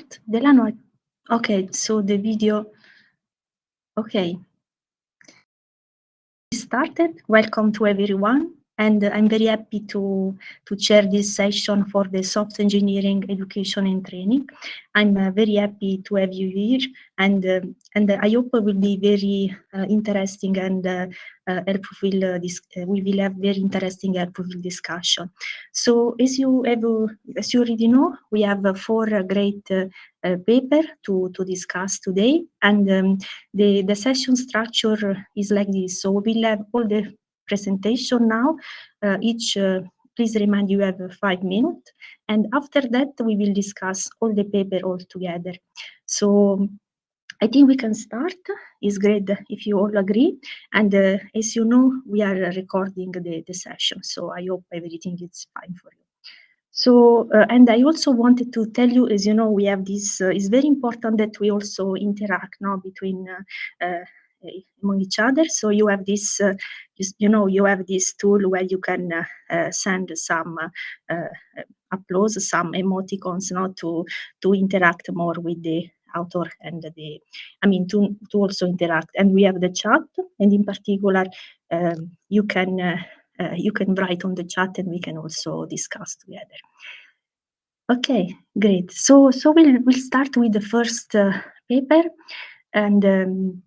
start? Delano? Okay, so the video. Okay. Started. Welcome to everyone, and I'm very happy to chair this session for the software engineering education and training. I'm very happy to have you here, and I hope it will be very interesting and helpful. We will have very interesting, helpful discussion. So, as you already know, we have 4 great paper to discuss today, and the session structure is like this. So we'll have all the presentation now. Please remind you have 5 minutes, and after that we will discuss all the paper all together. So I think we can start. It's great if you all agree. And as you know, we are recording the session, so I hope everything is fine for you. So, and I also wanted to tell you, as you know, we have this, it's very important that we also interact now between among each other. So you have this, you have this tool where you can send some applause, some emoticons, now to interact more with the author and to also interact. And we have the chat, and in particular, you can write on the chat, and we can also discuss together. Okay, great. So we'll start with the first paper, and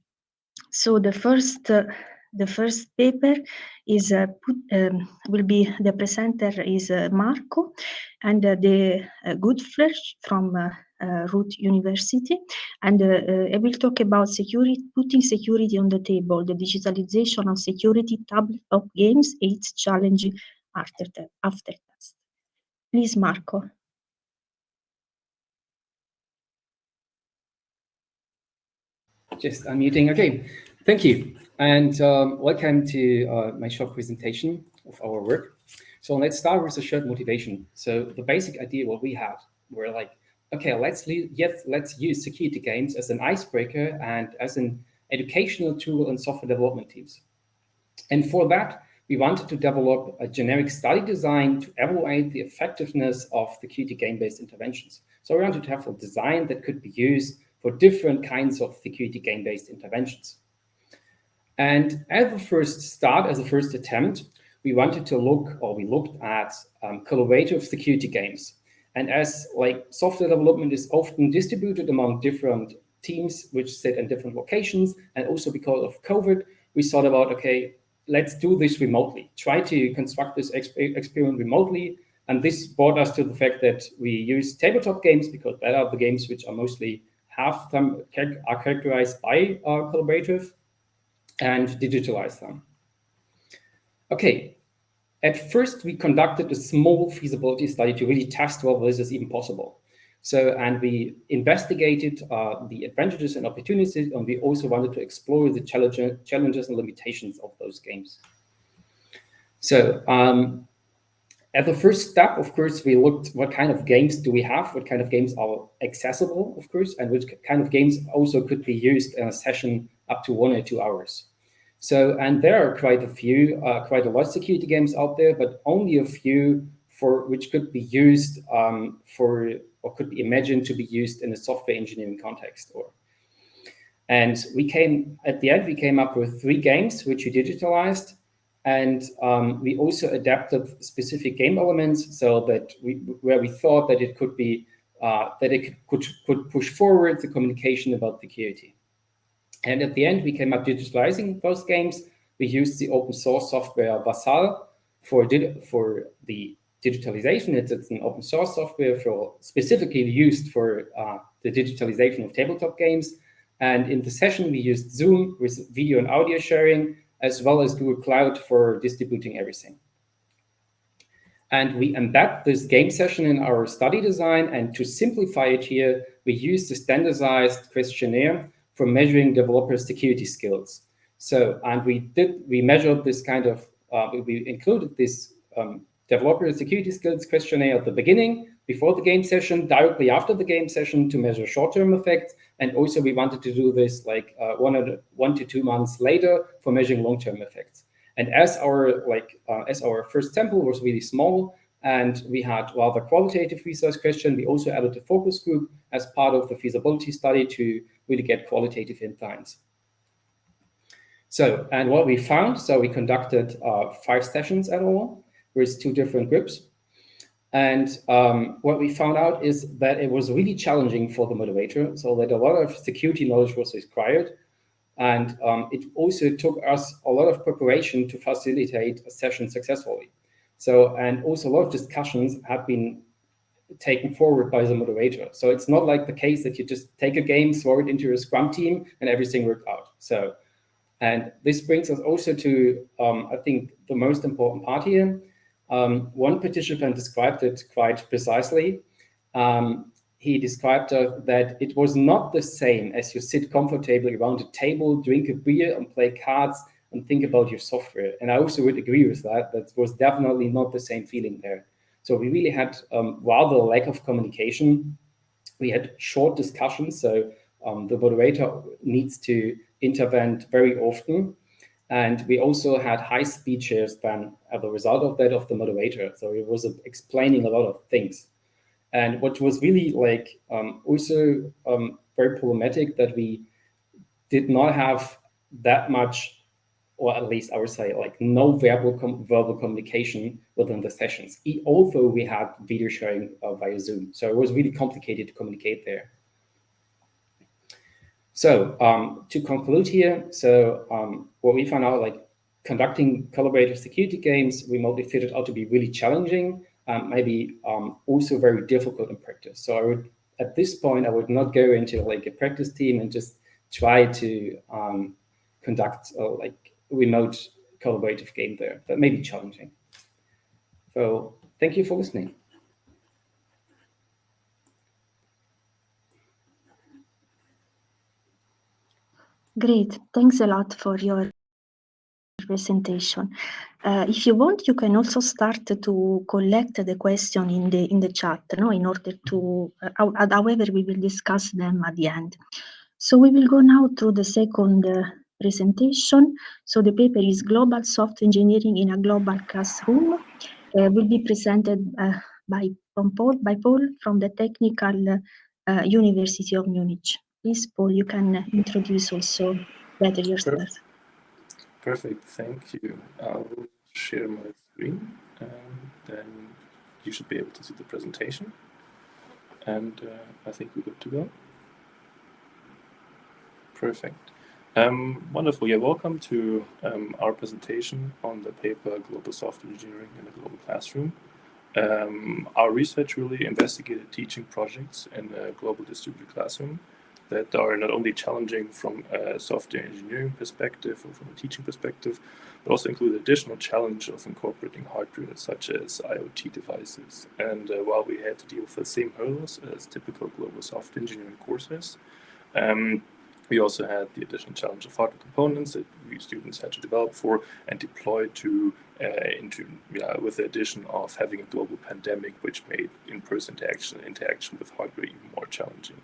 so the first paper is will be the presenter is Marco, and the Goodflesh from Root University, and I will talk about security, putting security on the table, the digitalization of security tabletop games, 8 challenging after test. Please, Marco. Just unmuting. Okay, thank you. And welcome to my short presentation of our work. So let's start with a short motivation. So the basic idea what we had, we're like, okay, let's use security games as an icebreaker and as an educational tool in software development teams. And for that, we wanted to develop a generic study design to evaluate the effectiveness of security game-based interventions. So we wanted to have a design that could be used for different kinds of security game-based interventions. And as a first attempt, we looked at collaborative security games. And as software development is often distributed among different teams which sit in different locations, and also because of COVID, we thought about, okay, let's do this remotely, try to construct this experiment remotely. And this brought us to the fact that we use tabletop games because that are the games which are mostly are characterized by collaborative, and digitalize them. Okay, at first we conducted a small feasibility study to really test whether this is even possible. So, and we investigated the advantages and opportunities, and we also wanted to explore the challenges and limitations of those games. So, at the first step, of course, we looked what kind of games do we have, what kind of games are accessible, of course, and which kind of games also could be used in a session up to 1 or 2 hours. So, and there are quite a lot of security games out there, but only a few for which could be used or could be imagined to be used in a software engineering context. And at the end, we came up with 3 games which we digitalized. And we also adapted specific game elements so that where we thought that it could be could push forward the communication about security. And at the end, we came up digitalizing those games. We used the open source software Vassal for the digitalization. It's an open source software specifically used for the digitalization of tabletop games. And in the session, we used Zoom with video and audio sharing, as well as Google Cloud for distributing everything. And we embed this game session in our study design. And to simplify it here, we use the standardized questionnaire for measuring developer security skills. So, and we measured this kind of, we included this developer security skills questionnaire at the beginning, before the game session, directly after the game session to measure short-term effects. And also we wanted to do this 1 to 2 months later for measuring long-term effects. And as our first sample was really small, And we had rather qualitative research question. We also added a focus group as part of the feasibility study to really get qualitative insights. So, and what we found, so we conducted 5 sessions at all with 2 different groups. And what we found out is that it was really challenging for the moderator, so that a lot of security knowledge was required. And it also took us a lot of preparation to facilitate a session successfully. So, and also a lot of discussions have been taken forward by the moderator. So it's not like the case that you just take a game, throw it into a Scrum team, and everything worked out. So, and this brings us also to, I think, the most important part here. One participant described it quite precisely. He described that it was not the same as you sit comfortably around a table, drink a beer, and play cards, and think about your software. And I also would agree with that. That was definitely not the same feeling there. So we really had rather a lack of communication. We had short discussions, so the moderator needs to intervene very often. And we also had high speed shares then as a result of that of the moderator. So it was explaining a lot of things. And what was really like also very problematic that we did not have that much, or at least I would say like no verbal communication within the sessions, although we had video sharing via Zoom. So it was really complicated to communicate there. So to conclude here, so what we found out, like conducting collaborative security games remotely fitted out to be really challenging, maybe also very difficult in practice. So I would, at this point, I would not go into like a practice team and just try to conduct like remote collaborative game there. That may be challenging. So thank you for listening. Great. Thanks a lot for your presentation. If you want, you can also start to collect the question in the chat, no? In order to, however, we will discuss them at the end. So we will go now through the second presentation. So the paper is Global Software Engineering in a Global Classroom. Will be presented by Paul from the Technical University of Munich. Please, Paul, you can introduce also better yourself. Perfect, thank you. I'll share my screen and then you should be able to see the presentation. And I think we're good to go. Perfect. Wonderful. Yeah, welcome to our presentation on the paper Global Software Engineering in a Global Classroom. Our research really investigated teaching projects in a global distributed classroom that are not only challenging from a software engineering perspective or from a teaching perspective, but also include additional challenge of incorporating hardware such as IoT devices. And while we had to deal with the same hurdles as typical global software engineering courses, we also had the additional challenge of hardware components that we students had to develop for and deploy to with the addition of having a global pandemic, which made in-person interaction with hardware even more challenging.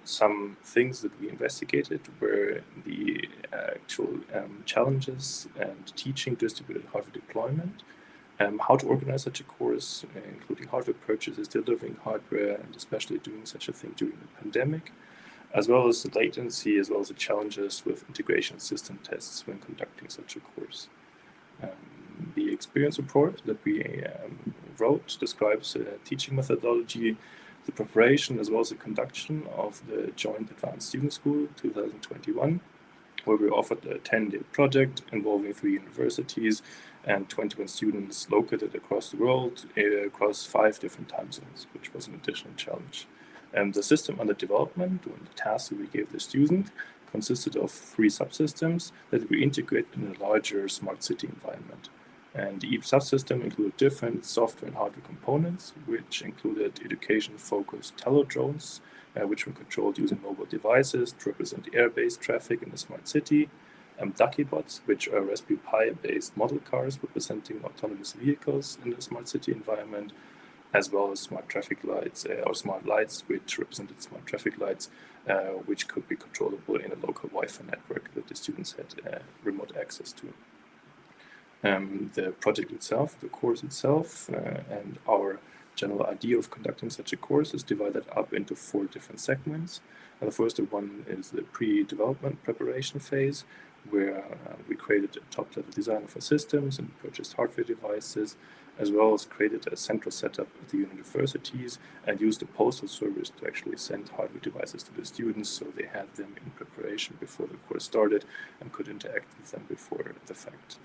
Some things that we investigated were the actual challenges and teaching distributed hardware deployment, how to organize such a course, including hardware purchases, delivering hardware, and especially doing such a thing during the pandemic, as well as the latency, as well as the challenges with integration system tests when conducting such a course. The experience report that we wrote describes a teaching methodology, the preparation as well as the conduction of the Joint Advanced Student School 2021, where we offered a 10-day project involving 3 universities and 21 students located across the world, across 5 different time zones, which was an additional challenge. The system under development, and the task that we gave the student, consisted of 3 subsystems that we integrated in a larger smart city environment. And each subsystem included different software and hardware components, which included education-focused tele-drones, which were controlled using mobile devices to represent the air-based traffic in the smart city, Ducky bots, which are Raspberry Pi-based model cars representing autonomous vehicles in the smart city environment, as well as smart traffic lights or smart lights, which represented smart traffic lights, which could be controllable in a local Wi-Fi network that the students had remote access to. The project itself, the course itself, and our general idea of conducting such a course is divided up into 4 different segments. The first one is the pre-development preparation phase, where we created a top-level design of our systems and purchased hardware devices, as well as created a central setup at the universities and used a postal service to actually send hardware devices to the students, so they had them in preparation before the course started and could interact with them before the fact.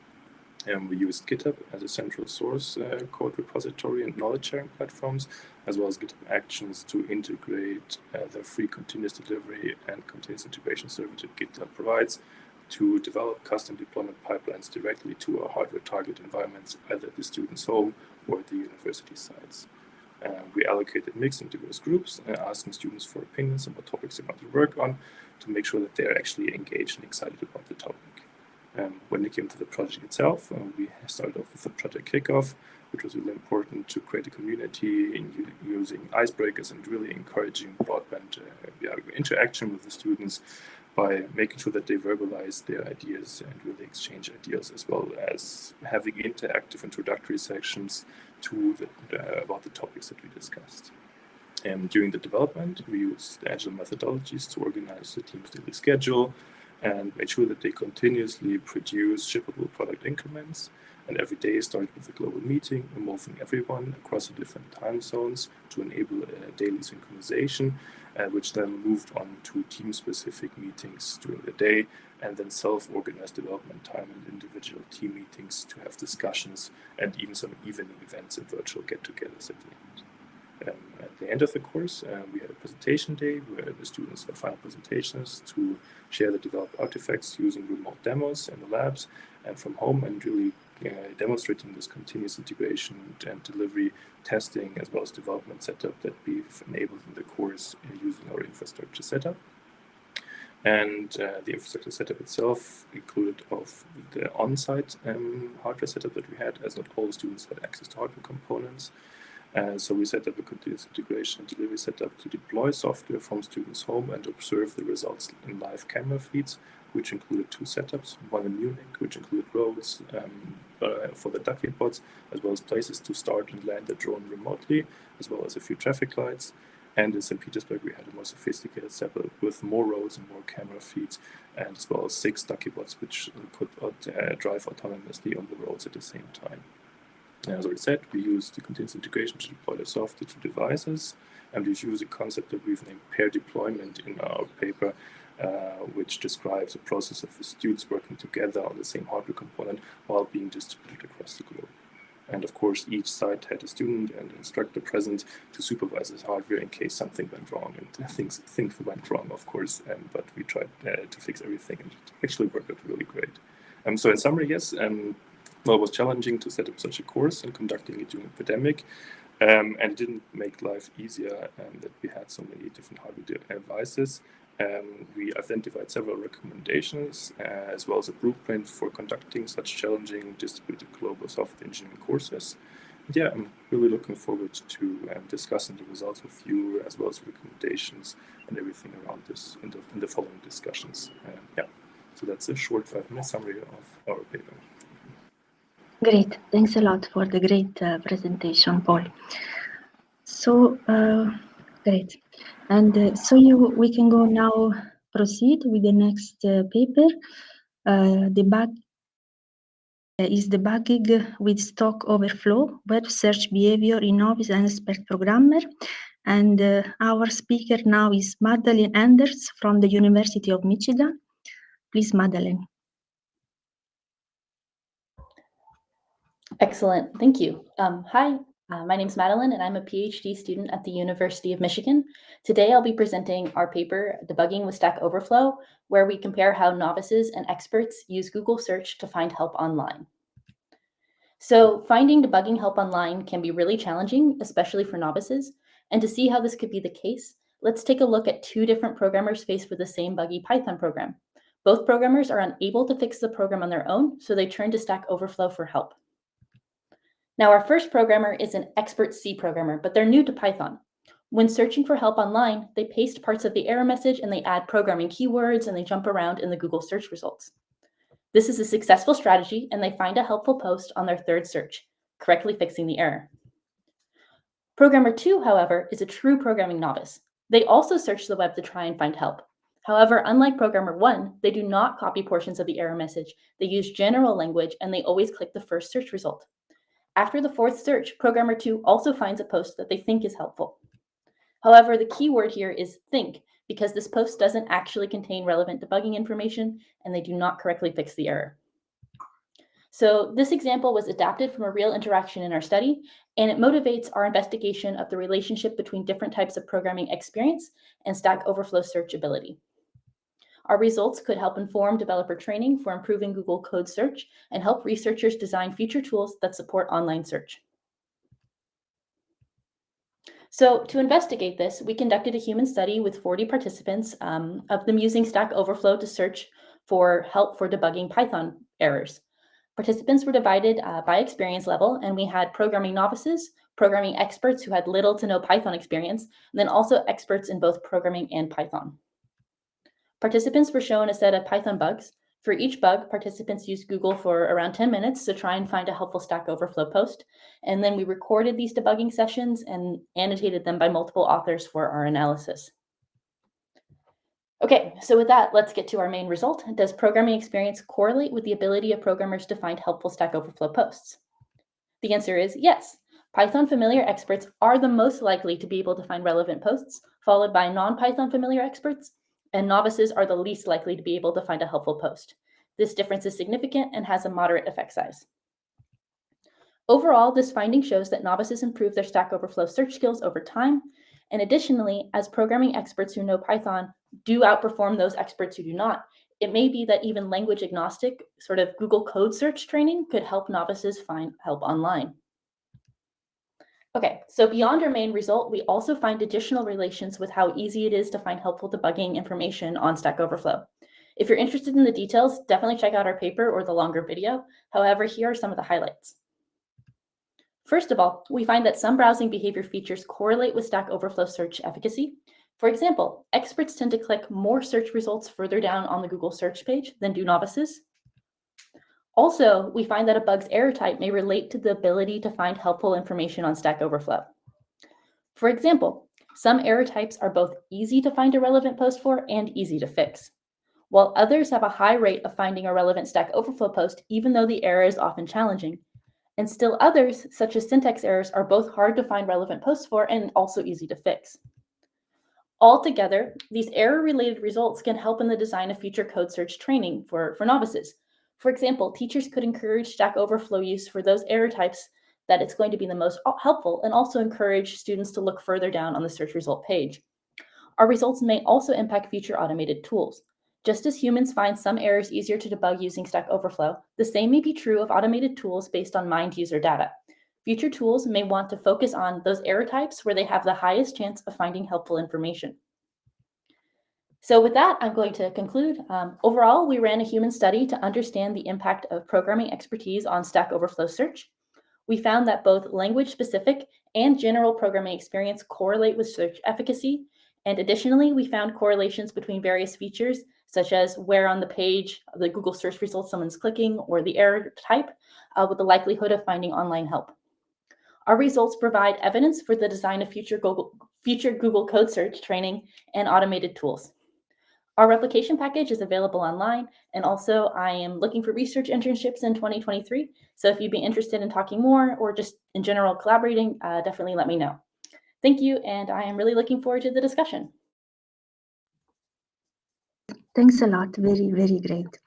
We used GitHub as a central source code repository and knowledge sharing platforms, as well as GitHub Actions to integrate the free continuous delivery and continuous integration service that GitHub provides to develop custom deployment pipelines directly to our hardware target environments, either at the student's home or at the university sites. We allocated mixed and diverse groups, asking students for opinions on what topics they want to work on to make sure that they're actually engaged and excited about the topic. When it came to the project itself, we started off with a project kickoff, which was really important to create a community in using icebreakers and really encouraging broadband interaction with the students by making sure that they verbalize their ideas and really exchange ideas, as well as having interactive introductory sections to about the topics that we discussed. During the development, we used agile methodologies to organize the team's daily schedule and made sure that they continuously produce shippable product increments. And every day started with a global meeting involving everyone across the different time zones to enable daily synchronization, which then moved on to team-specific meetings during the day, and then self-organized development time and individual team meetings to have discussions, and even some evening events and virtual get-togethers at the end. At the end of the course, we had a presentation day where the students had final presentations to share the developed artifacts using remote demos in the labs and from home, and really demonstrating this continuous integration and delivery testing, as well as development setup that we've enabled in the course using our infrastructure setup. And the infrastructure setup itself included of the on-site hardware setup that we had, as not all students had access to hardware components. So we set up a continuous integration and delivery setup to deploy software from students' home and observe the results in live camera feeds, which included 2 setups, one in Munich, which included roads for the ducky bots, as well as places to start and land the drone remotely, as well as a few traffic lights. And in St. Petersburg, we had a more sophisticated setup with more roads and more camera feeds, and as well as 6 ducky bots, which could drive autonomously on the roads at the same time. As I said, we used the continuous integration to deploy the software to devices, and we've used a concept that we've named pair deployment in our paper, which describes a process of the students working together on the same hardware component while being distributed across the globe. And of course, each site had a student and instructor present to supervise this hardware in case something went wrong, and things went wrong, of course, but we tried to fix everything, and it actually worked out really great. So in summary, yes, well, it was challenging to set up such a course and conducting it during the pandemic, and it didn't make life easier that we had so many different hardware devices. We identified several recommendations, as well as a blueprint for conducting such challenging distributed global software engineering courses. And yeah, I'm really looking forward to discussing the results with you, as well as recommendations and everything around this in the following discussions. Yeah, so that's a short 5-minute summary of our paper. Great. Thanks a lot for the great presentation, Paul. So, great. And so we can go now proceed with the next paper. Debugging with Stack Overflow, web search behavior in novice and expert programmer. And our speaker now is Madeleine Anders from the University of Michigan. Please, Madeleine. Excellent, thank you. Hi, my name is Madeleine, and I'm a PhD student at the University of Michigan. Today I'll be presenting our paper, Debugging with Stack Overflow, where we compare how novices and experts use Google search to find help online. So finding debugging help online can be really challenging, especially for novices. And to see how this could be the case, let's take a look at 2 different programmers faced with the same buggy Python program. Both programmers are unable to fix the program on their own, so they turn to Stack Overflow for help. Now, our first programmer is an expert C programmer, but they're new to Python. When searching for help online, they paste parts of the error message and they add programming keywords and they jump around in the Google search results. This is a successful strategy, and they find a helpful post on their third search, correctly fixing the error. Programmer 2, however, is a true programming novice. They also search the web to try and find help. However, unlike Programmer 1, they do not copy portions of the error message. They use general language, and they always click the first search result. After the fourth search, Programmer 2 also finds a post that they think is helpful. However, the key word here is think, because this post doesn't actually contain relevant debugging information, and they do not correctly fix the error. So this example was adapted from a real interaction in our study, and it motivates our investigation of the relationship between different types of programming experience and Stack Overflow searchability. Our results could help inform developer training for improving Google Code search and help researchers design future tools that support online search. So to investigate this, we conducted a human study with 40 participants, of them using Stack Overflow to search for help for debugging Python errors. Participants were divided by experience level, and we had programming novices, programming experts who had little to no Python experience, and then also experts in both programming and Python. Participants were shown a set of Python bugs. For each bug, participants used Google for around 10 minutes to try and find a helpful Stack Overflow post, and then we recorded these debugging sessions and annotated them by multiple authors for our analysis. Okay, so with that, let's get to our main result. Does programming experience correlate with the ability of programmers to find helpful Stack Overflow posts? The answer is yes. Python familiar experts are the most likely to be able to find relevant posts, followed by non-Python familiar experts, and novices are the least likely to be able to find a helpful post. This difference is significant and has a moderate effect size. Overall, this finding shows that novices improve their Stack Overflow search skills over time, and additionally, as programming experts who know Python do outperform those experts who do not, it may be that even language agnostic, sort of Google Code search training could help novices find help online. Okay, so beyond our main result, we also find additional relations with how easy it is to find helpful debugging information on Stack Overflow. If you're interested in the details, definitely check out our paper or the longer video. However, here are some of the highlights. First of all, we find that some browsing behavior features correlate with Stack Overflow search efficacy. For example, experts tend to click more search results further down on the Google search page than do novices. Also, we find that a bug's error type may relate to the ability to find helpful information on Stack Overflow. For example, some error types are both easy to find a relevant post for and easy to fix, while others have a high rate of finding a relevant Stack Overflow post even though the error is often challenging. And still others, such as syntax errors, are both hard to find relevant posts for and also easy to fix. Altogether, these error-related results can help in the design of future code search training for novices. For example, teachers could encourage Stack Overflow use for those error types that it's going to be the most helpful, and also encourage students to look further down on the search result page. Our results may also impact future automated tools. Just as humans find some errors easier to debug using Stack Overflow, the same may be true of automated tools based on mined user data. Future tools may want to focus on those error types where they have the highest chance of finding helpful information. So with that, I'm going to conclude. Overall, we ran a human study to understand the impact of programming expertise on Stack Overflow search. We found that both language-specific and general programming experience correlate with search efficacy. And additionally, we found correlations between various features, such as where on the page the Google search results someone's clicking or the error type, with the likelihood of finding online help. Our results provide evidence for the design of future Google Code search training and automated tools. Our replication package is available online, and also I am looking for research internships in 2023. So if you'd be interested in talking more or just in general collaborating, definitely let me know. Thank you, and I am really looking forward to the discussion. Thanks a lot. Very, very great.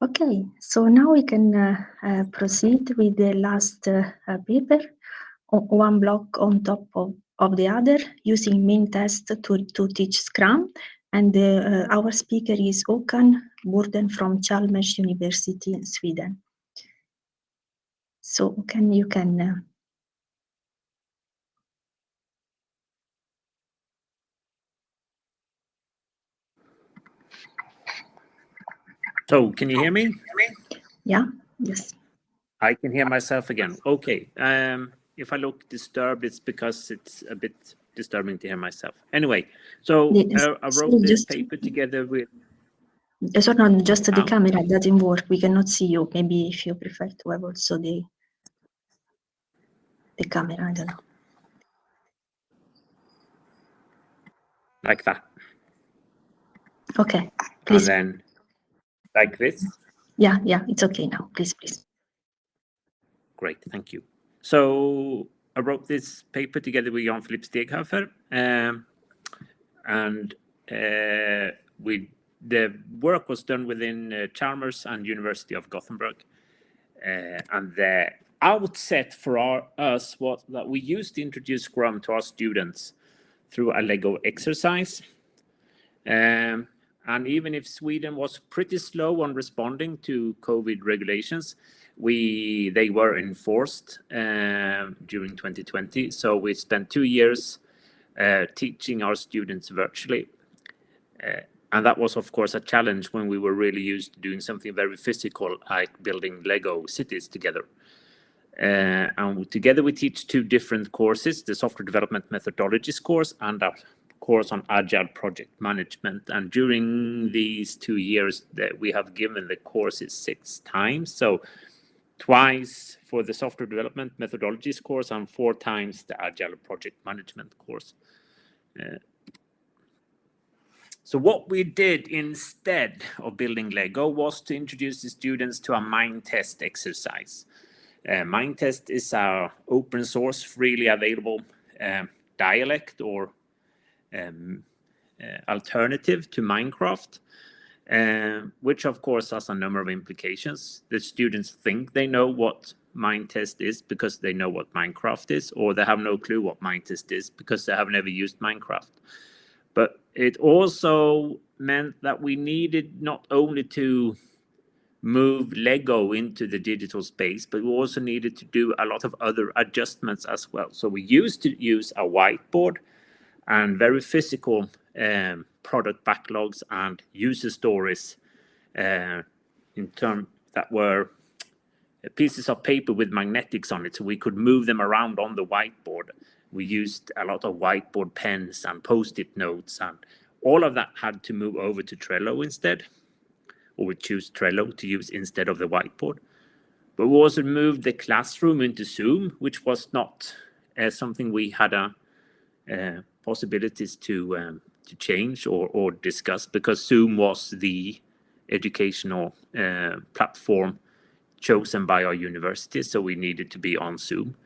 Okay, so now we can proceed with the last paper, one block on top of the other, using main test to teach Scrum. And our speaker is Håkan Burden from Chalmers University in Sweden. So you can So can you hear me? Yeah, yes. I can hear myself again. Okay. If I look disturbed, it's because it's a bit disturbing to hear myself. Anyway, so I wrote this paper together with... So not just the Oh. camera doesn't work. We cannot see you. Maybe if you prefer to have also the camera, I don't know. Like that. Okay, please. And then like this. Yeah, it's okay now. Please. Great, thank you. So I wrote this paper together with Jan-Philipp Steghofer, and the work was done within Chalmers and University of Gothenburg. And the outset for us was that we used to introduce Scrum to our students through a Lego exercise. And even if Sweden was pretty slow on responding to COVID regulations, they were enforced during 2020. So we spent 2 years teaching our students virtually. And that was, of course, a challenge when we were really used to doing something very physical, like building Lego cities together. And together we teach 2 different courses, the software development methodologies course and a course on agile project management. And during these 2 years that we have given the courses 6 times. So twice for the software development methodologies course and 4 times the agile project management course. So what we did instead of building Lego was to introduce the students to a mind test exercise. Mind test is our open source, freely available dialect or alternative to Minecraft, which of course has a number of implications. The students think they know what mind test is because they know what Minecraft is, or they have no clue what mind test is because they have never used Minecraft. But it also meant that we needed not only to move Lego into the digital space, but we also needed to do a lot of other adjustments as well. So we used to use a whiteboard and very physical product backlogs and user stories in terms that were pieces of paper with magnetics on it, so we could move them around on the whiteboard. We used a lot of whiteboard pens and post-it notes, and all of that had to move over to Trello instead, or we choose Trello to use instead of the whiteboard. But we also moved the classroom into Zoom, which was not something we had possibilities to change or discuss, because Zoom was the educational platform chosen by our university, so we needed to be on Zoom.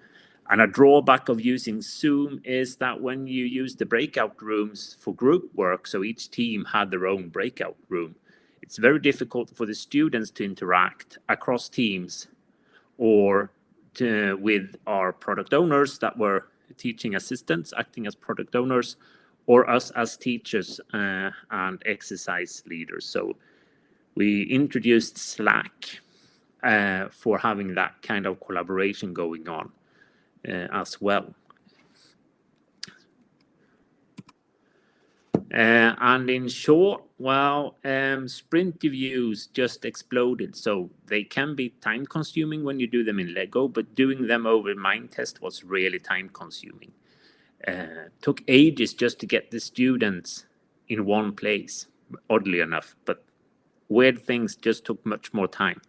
And a drawback of using Zoom is that when you use the breakout rooms for group work, so each team had their own breakout room, it's very difficult for the students to interact across teams or with our product owners that were teaching assistants acting as product owners, or us as teachers and exercise leaders. So we introduced Slack for having that kind of collaboration going on as well. And in short, well, sprint reviews just exploded. So they can be time consuming when you do them in Lego, but doing them over Mind Test was really time consuming. Took ages just to get the students in one place, oddly enough, but weird things just took much more time.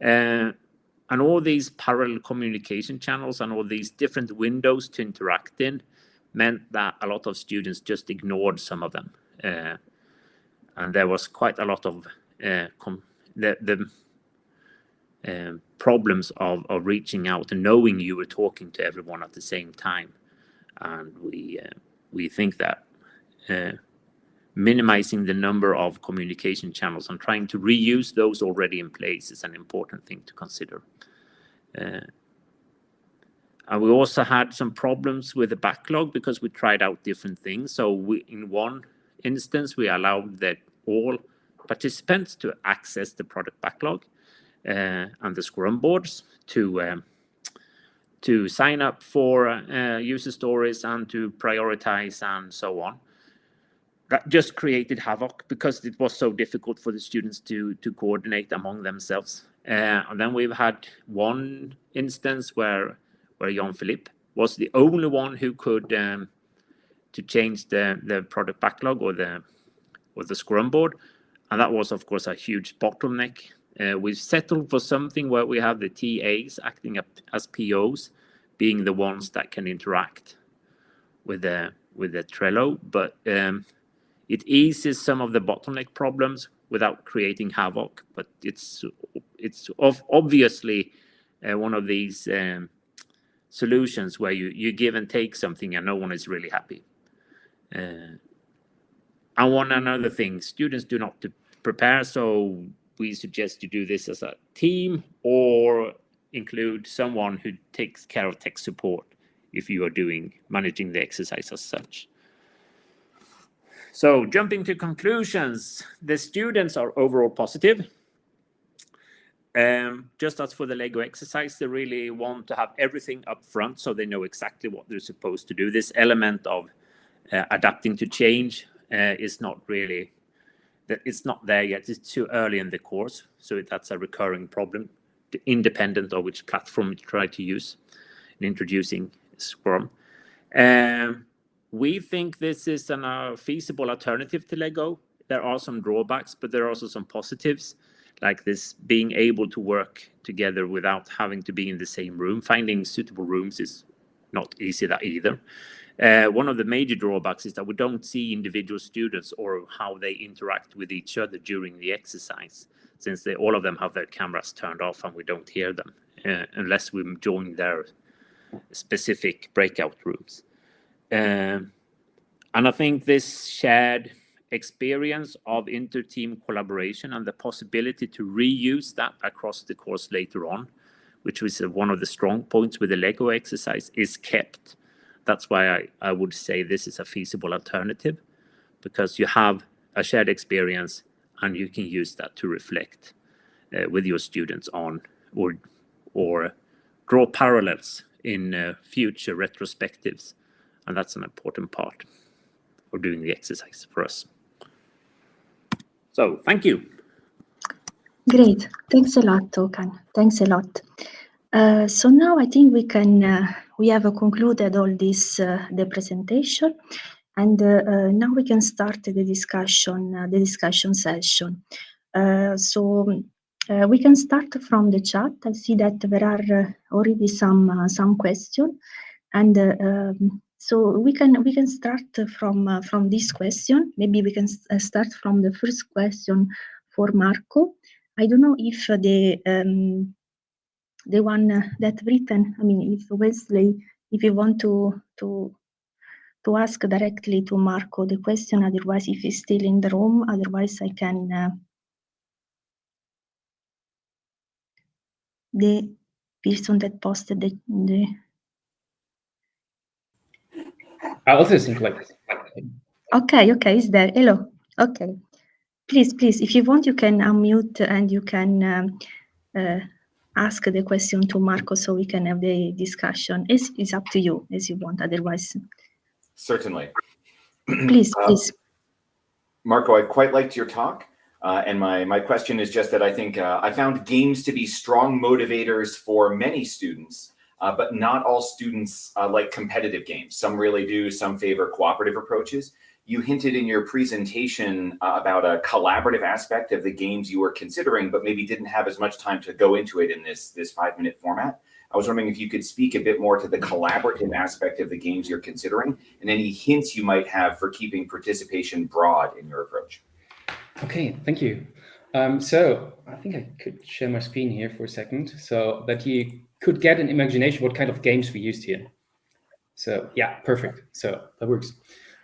And all these parallel communication channels and all these different windows to interact in meant that a lot of students just ignored some of them. And there was quite a lot of problems of reaching out and knowing you were talking to everyone at the same time. And we think that minimizing the number of communication channels and trying to reuse those already in place is an important thing to consider. And we also had some problems with the backlog because we tried out different things. So in one instance, we allowed that all participants to access the product backlog and the Scrum boards to sign up for user stories and to prioritize and so on. That just created havoc because it was so difficult for the students to coordinate among themselves. And then we've had one instance where Jan-Philipp was the only one who could to change the product backlog or the Scrum board, And that was, of course, a huge bottleneck. We've settled for something where we have the TAs acting as POs, being the ones that can interact with the Trello, but it eases some of the bottleneck problems without creating havoc. But it's obviously one of these solutions where you give and take something and no one is really happy. And one another thing, students do not prepare, so we suggest you do this as a team or include someone who takes care of tech support if you are managing the exercise as such. So jumping to conclusions, the students are overall positive. Just as for the Lego exercise, they really want to have everything up front so they know exactly what they're supposed to do. This element of adapting to change is not really, it's not there yet. It's too early in the course, so that's a recurring problem, independent of which platform you try to use in introducing Scrum. We think this is a feasible alternative to Lego. There are some drawbacks, but there are also some positives, like this being able to work together without having to be in the same room. Finding suitable rooms is not easy that either. One of the major drawbacks is that we don't see individual students or how they interact with each other during the exercise, since all of them have their cameras turned off and we don't hear them unless we join their specific breakout rooms. And I think this shared experience of inter-team collaboration and the possibility to reuse that across the course later on, which was one of the strong points with the Lego exercise, is kept. That's why I would say this is a feasible alternative, because you have a shared experience and you can use that to reflect with your students on or draw parallels in future retrospectives. And that's an important part of doing the exercise for us. So thank you. Great. Thanks a lot, Håkan. Thanks a lot. So now I think we have concluded all this, the presentation, and now we can start the discussion session. So we can start from the chat. I see that there are already some questions, and so we can start from this question. Maybe we can start from the first question for Marco. I don't know if the one that written, I mean, if Wesley, if you want to ask directly to Marco the question, otherwise if he's still in the room, otherwise I can, the person that posted the I also think like this. Okay, is there. Hello. Okay. Please, if you want, you can unmute and you can ask the question to Marco so we can have the discussion. It's up to you as you want, otherwise. Certainly. Please. Marco, I quite liked your talk. And my question is just that I think I found games to be strong motivators for many students, but not all students like competitive games. Some really do, some favor cooperative approaches. You hinted in your presentation about a collaborative aspect of the games you were considering, but maybe didn't have as much time to go into it in this 5-minute format. I was wondering if you could speak a bit more to the collaborative aspect of the games you're considering and any hints you might have for keeping participation broad in your approach. Okay, thank you. So I think I could share my screen here for a second so that you could get an imagination what kind of games we used here. So yeah, perfect. So that works.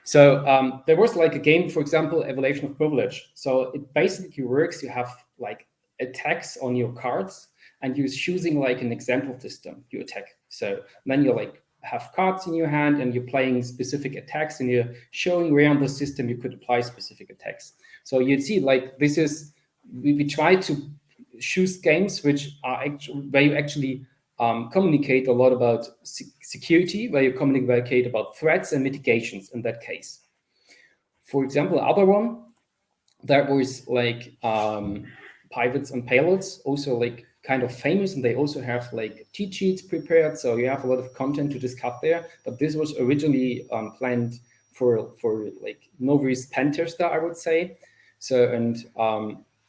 So there was like a game, for example, Evaluation of Privilege. So it basically works. You have like attacks on your cards and you're choosing like an example system you attack. So then you like have cards in your hand and you're playing specific attacks and you're showing where on the system you could apply specific attacks. So you'd see like this is, we try to choose games which are where you actually communicate a lot about security, where you communicate about threats and mitigations in that case. For example, other one that was like pivots and payloads, also like kind of famous, and they also have like cheat sheets prepared, so you have a lot of content to discuss there. But this was originally planned for like novice pen tester, I would say. So, and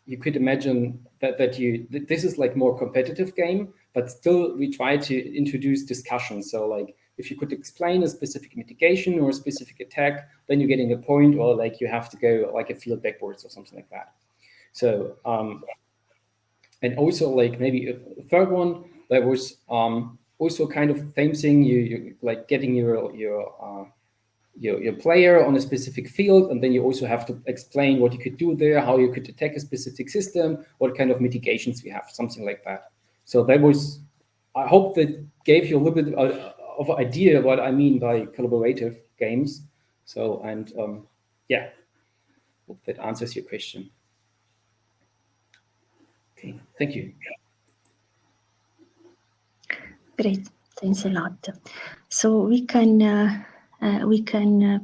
you could imagine that this is like more competitive game, but still we try to introduce discussion. So like if you could explain a specific mitigation or a specific attack, then you're getting a point, or like you have to go like a field backwards or something like that. So and also like maybe a third one that was also kind of the same thing. You like getting your player on a specific field, and then you also have to explain what you could do there, how you could attack a specific system, what kind of mitigations we have, something like that. So that was, I hope that gave you a little bit of an idea what I mean by collaborative games. So, and yeah, hope that answers your question. Okay, thank you. Great, thanks a lot. So we can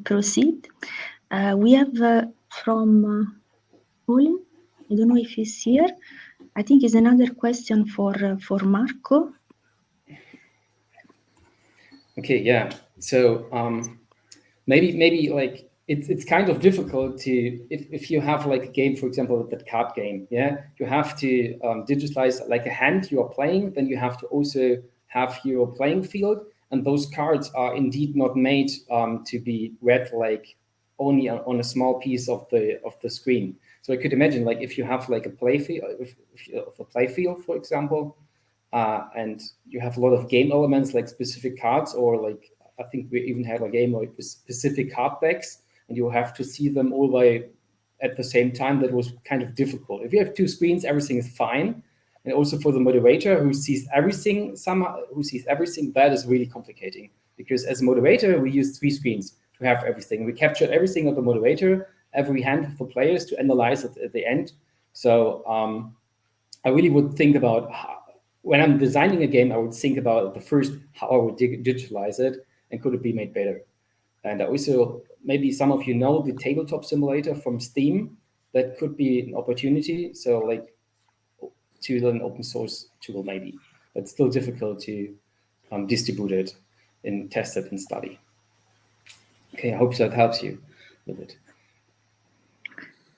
proceed. We have from Ole. I don't know if he's here. I think it's another question for Marco. Okay, yeah. So maybe like it's kind of difficult to if you have like a game, for example, that card game, yeah, you have to digitalize like a hand you are playing, then you have to also have your playing field, and those cards are indeed not made to be read like only on a small piece of the screen. So I could imagine like if you have like a play field, for example, and you have a lot of game elements like specific cards, or like I think we even had a game like with specific card decks, and you have to see them all by at the same time. That was kind of difficult. If you have two screens, everything is fine. And also for the moderator who sees everything that is really complicating, because as a moderator, we use 3 screens to have everything. We captured everything of the moderator, every hand of the players to analyze it at the end. So I really would think about when I'm designing a game, I would think about the first, how I would digitalize it and could it be made better. And also, maybe some of you know the tabletop simulator from Steam. That could be an opportunity. So like to an open source tool maybe, but still difficult to distribute it and test it and study. Okay, I hope that helps you with it.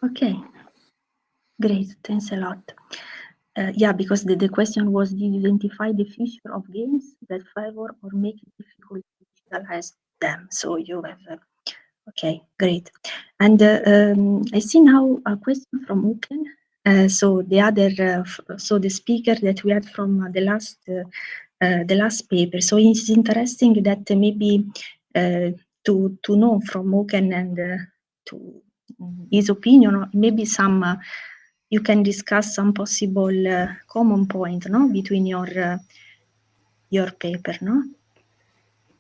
Okay, great, thanks a lot. Yeah, because the question was, did you identify the feature of games that favor or make it difficult to digitalize them? So you have, okay, great. And I see now a question from Uken. So the other, so the speaker that we had from the last paper. So it's interesting that maybe to know from Uken and to his opinion, or maybe some. You can discuss some possible common point, no, between your paper, no?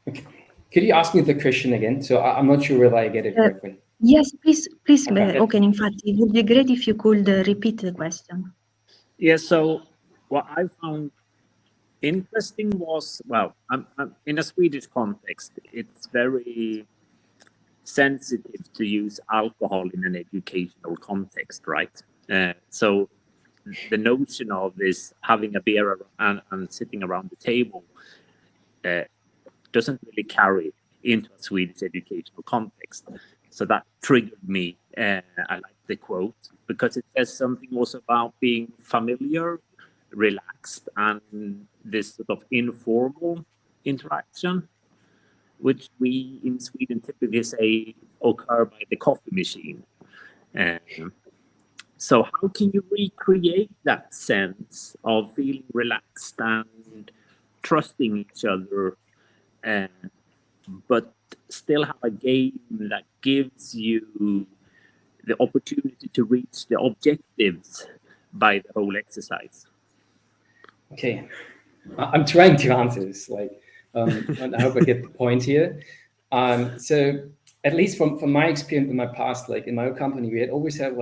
Okay. Could you ask me the question again? So I'm not sure whether I get it correctly. Yes, please. Okay. In fact, it would be great if you could repeat the question. Yeah, so what I found interesting was, well, I'm in a Swedish context, it's very sensitive to use alcohol in an educational context, right? So the notion of this having a beer and sitting around the table doesn't really carry into a Swedish educational context. So that triggered me. I like the quote because it says something also about being familiar, relaxed, and this sort of informal interaction, which we in Sweden typically say occur by the coffee machine. So how can you recreate that sense of feeling relaxed and trusting each other, but still have a game that gives you the opportunity to reach the objectives by the whole exercise? Okay, I'm trying to answer this, and I hope I get the point here. So at least from my experience in my past, like in my own company, we had always had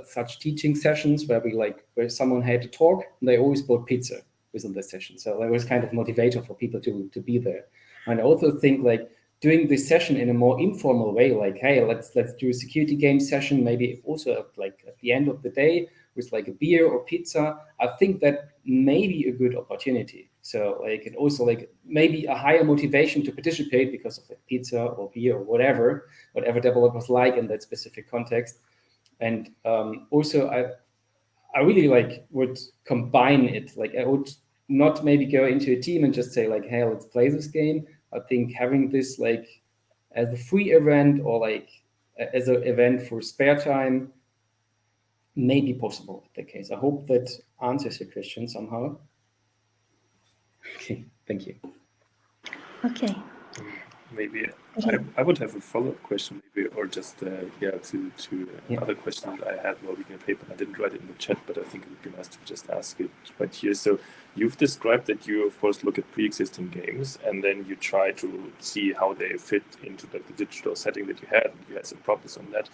such teaching sessions where someone had to talk, and they always bought pizza within the session. So that was kind of motivator for people to be there. And I also think doing this session in a more informal way, like, hey, let's do a security game session, maybe also like at the end of the day with like a beer or pizza. I think that may be a good opportunity. So like, and also like maybe a higher motivation to participate because of like pizza or beer or whatever developers like in that specific context. And also I really like would combine it. Like I would not maybe go into a team and just say like, hey, let's play this game. I think having this like as a free event or like as an event for spare time may be possible in that case. I hope that answers your question somehow. Okay, thank you. Okay. Maybe I would have a follow-up question, maybe, or just to another question that I had while reading the paper. I didn't write it in the chat, but I think it would be nice to just ask it right here. So you've described that you, of course, look at pre-existing games, and then you try to see how they fit into the digital setting that you had. And you had some problems on that.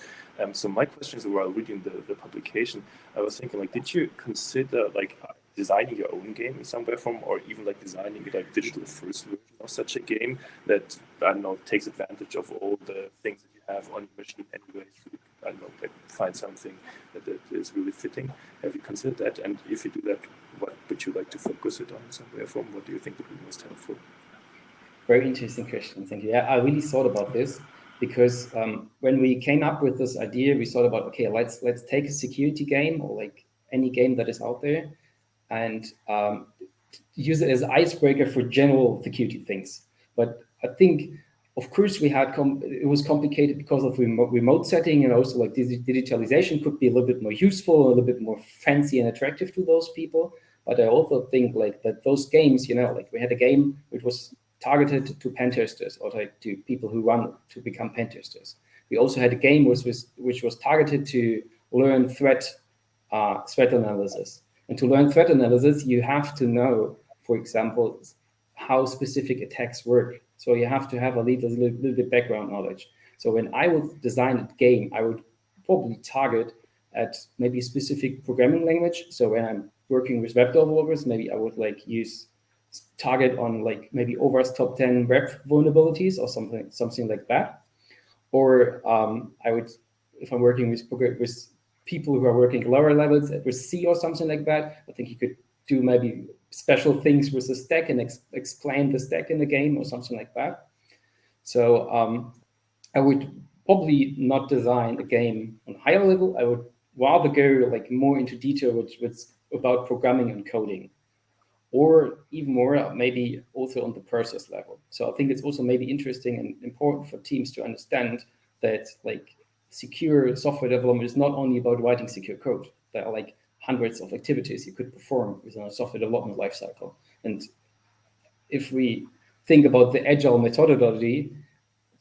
So my question is, while reading the publication, I was thinking, like, did you consider like designing your own game in some way form, or even like designing like digital first version of such a game that, I don't know, takes advantage of all the things that you have on your machine anyway to, I don't know, like find something that is really fitting? Have you considered that? And if you do that, what would you like to focus it on in some way form? What do you think would be most helpful? Very interesting question. Thank you. Yeah, I really thought about this because when we came up with this idea, we thought about, okay, let's take a security game or like any game that is out there and use it as an icebreaker for general security things. But I think, of course, we had it was complicated because of remote setting, and also like digitalization could be a little bit more useful, a little bit more fancy and attractive to those people. But I also think like that those games, you know, like we had a game which was targeted to pen testers or like to people who want to become pen testers. We also had a game which was targeted to learn threat analysis. And to learn threat analysis, you have to know, for example, how specific attacks work. So you have to have a little bit background knowledge. So when I would design a game, I would probably target at maybe a specific programming language. So when I'm working with web developers, maybe I would like target on like maybe OWASP top 10 web vulnerabilities or something like that. Or I would, if I'm working with people who are working lower levels with C or something like that, I think you could do maybe special things with the stack and explain the stack in the game or something like that. So I would probably not design a game on higher level. I would rather go like more into detail with about programming and coding, or even more maybe also on the process level. So I think it's also maybe interesting and important for teams to understand that like secure software development is not only about writing secure code. There are like hundreds of activities you could perform within a software development lifecycle. And if we think about the agile methodology,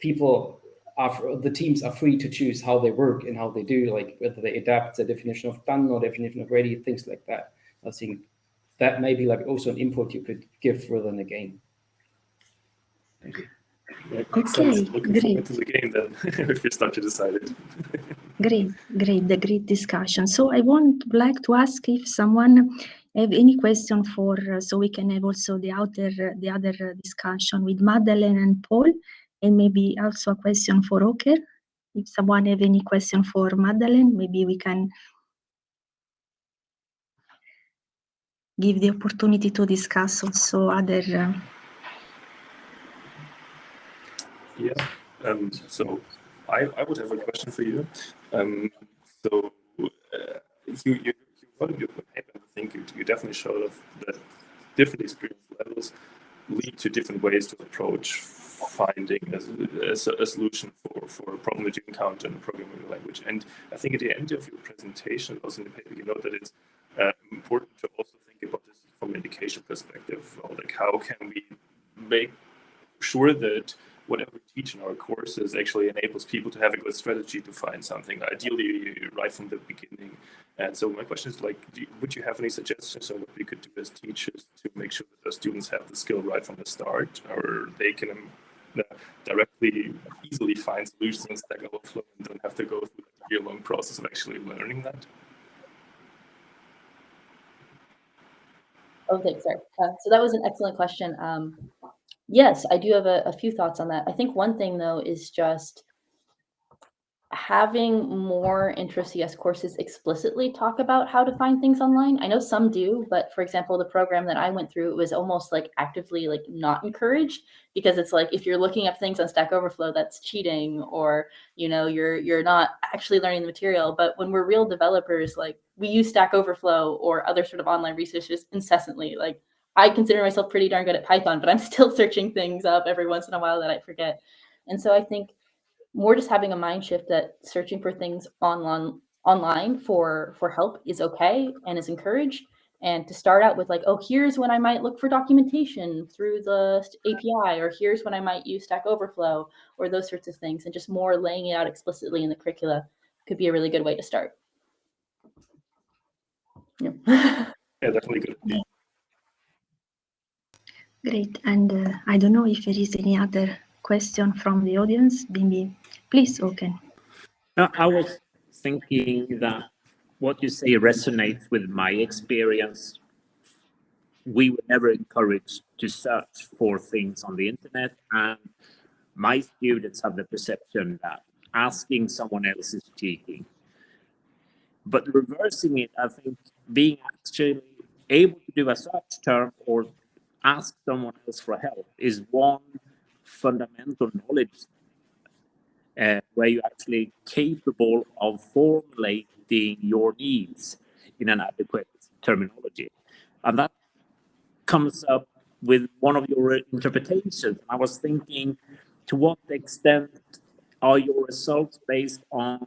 the teams are free to choose how they work and how they do, like whether they adapt the definition of done or definition of ready, things like that. I think that may be like also an input you could give further in the game. Thank you. Okay, Looking forward to the game then, if you start to decide it. Great discussion. So I would like to ask if someone have any question so we can have also the other discussion with Madeleine and Paul, and maybe also a question for Oker. If someone have any question for Madeleine, maybe we can give the opportunity to discuss also other. Yeah. So I would have a question for you. You wrote in your paper, I think you definitely showed that different experience levels lead to different ways to approach finding a solution for a problem that you encounter in a programming language. And I think at the end of your presentation, also in the paper, you know that it's important to also think about this from an education perspective. Like, how can we make sure that whatever we teach in our courses actually enables people to have a good strategy to find something, ideally right from the beginning. And so my question is, like, would you have any suggestions on what we could do as teachers to make sure that the students have the skill right from the start, or they can directly, easily find solutions in Stack Overflow and don't have to go through that year-long process of actually learning that? Okay, sorry. So that was an excellent question. Yes, I do have a few thoughts on that. I think one thing, though, is just having more intro CS courses explicitly talk about how to find things online. I know some do, but for example, the program that I went through, it was almost like actively like not encouraged, because it's like if you're looking up things on Stack Overflow, that's cheating, or you're not actually learning the material. But when we're real developers, like we use Stack Overflow or other sort of online resources incessantly. Like I consider myself pretty darn good at Python, but I'm still searching things up every once in a while that I forget. And so I think more just having a mind shift that searching for things online for help is okay and is encouraged, and to start out with like, oh, here's when I might look for documentation through the API, or here's when I might use Stack Overflow, or those sorts of things, and just more laying it out explicitly in the curricula could be a really good way to start. Yeah, Yeah, definitely good. Great. And I don't know if there is any other question from the audience. Maybe, please, Oken. No, I was thinking that what you say resonates with my experience. We were never encouraged to search for things on the internet, and my students have the perception that asking someone else is cheating. But reversing it, I think being actually able to do a search term or ask someone else for help is one fundamental knowledge where you're actually capable of formulating your needs in an adequate terminology. And that comes up with one of your interpretations. I was thinking, to what extent are your results based on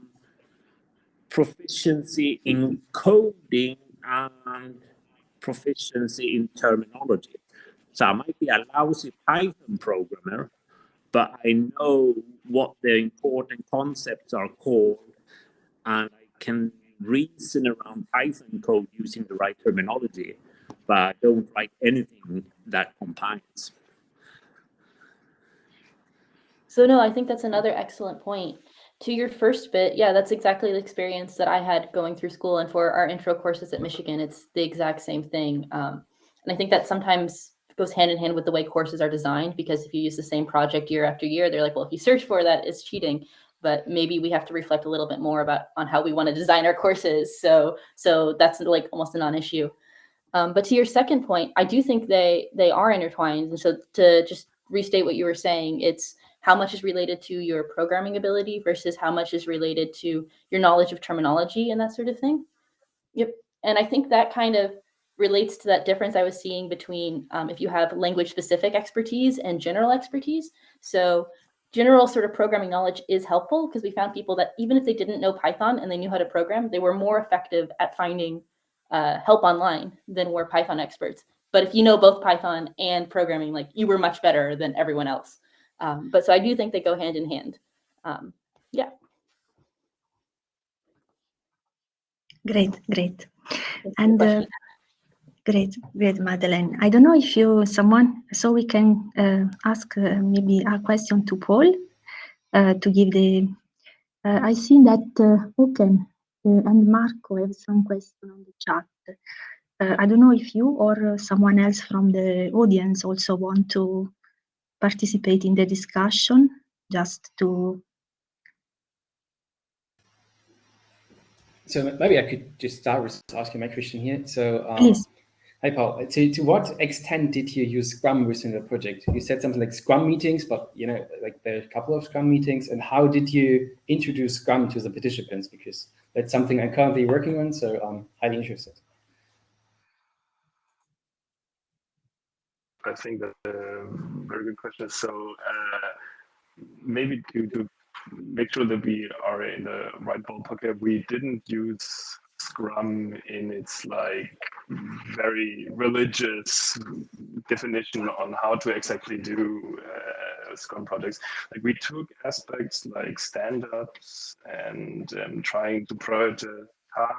proficiency in coding and proficiency in terminology? So I might be a lousy Python programmer, but I know what the important concepts are called, and I can reason around Python code using the right terminology, but I don't write anything that compiles. so no, I think that's another excellent point. To your first bit, yeah, that's exactly the experience that I had going through school, and for our intro courses at Michigan, it's the exact same thing. And I think that sometimes goes hand in hand with the way courses are designed, because if you use the same project year after year, they're like, well, if you search for that, it's cheating. But maybe we have to reflect a little bit more on how we want to design our courses. So that's like almost a non-issue. But to your second point, I do think they are intertwined. And so to just restate what you were saying, it's how much is related to your programming ability versus how much is related to your knowledge of terminology and that sort of thing. Yep. And I think that kind of relates to that difference I was seeing between if you have language specific expertise and general expertise. So general sort of programming knowledge is helpful, because we found people that even if they didn't know Python and they knew how to program, they were more effective at finding help online than were Python experts. But if you know both Python and programming, like you were much better than everyone else. But so I do think they go hand in hand. Yeah. Great, great. Thanks for the And question. great, Madeleine. I don't know if so we can ask maybe a question to Paul to give the. I see that Oken and Marco have some question on the chat. I don't know if you or someone else from the audience also want to participate in the discussion, just to. So maybe I could just start with asking my question here. So, Please. hi, Paul. To what extent did you use Scrum within the project? You said something like Scrum meetings, but like there are a couple of Scrum meetings. And how did you introduce Scrum to the participants? Because that's something I'm currently working on, so I'm highly interested. I think that's a very good question. So maybe to make sure that we are in the right ballpark, we didn't use Scrum in its like very religious definition on how to exactly do Scrum projects. Like we took aspects like stand-ups and trying to prioritize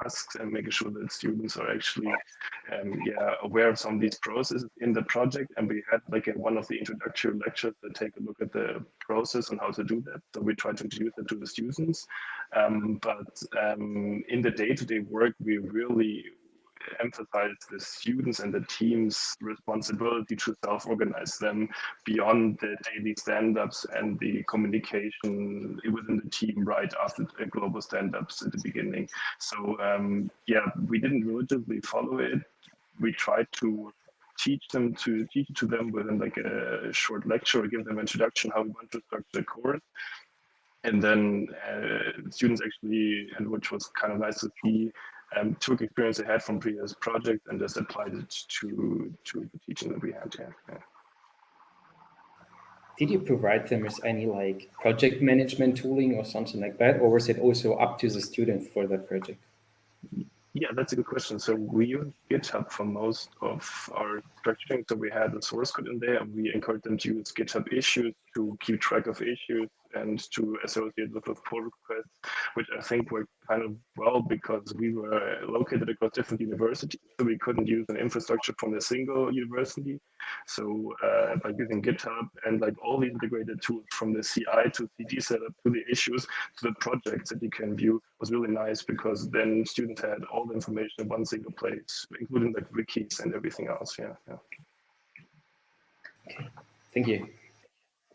tasks and making sure that students are actually aware of some of these processes in the project. And we had like in one of the introductory lectures that take a look at the process and how to do that. So we try to introduce it to the students. But in the day-to-day work, we really emphasize the students and the team's responsibility to self-organize them beyond the daily stand-ups and the communication within the team right after the global stand-ups at the beginning. So yeah, we didn't religiously follow it. We tried to teach it to them within like a short lecture or give them an introduction how we want to structure the course. And then students actually, and which was kind of nice to see, took experience they had from previous projects and just applied it to the teaching that we had here. Yeah. Did you provide them with any like project management tooling or something like that, or was it also up to the student for that project? Yeah, that's a good question. So we use GitHub for most of our structuring. So we had the source code in there, and we encouraged them to use GitHub issues to keep track of issues and to associate with pull requests, which I think worked kind of well because we were located across different universities, so we couldn't use an infrastructure from a single university. So by using GitHub and like all these integrated tools from the CI to CD setup to the issues to the projects that you can view was really nice because then students had all the information in one single place, including like wikis and everything else. Yeah. Okay, thank you.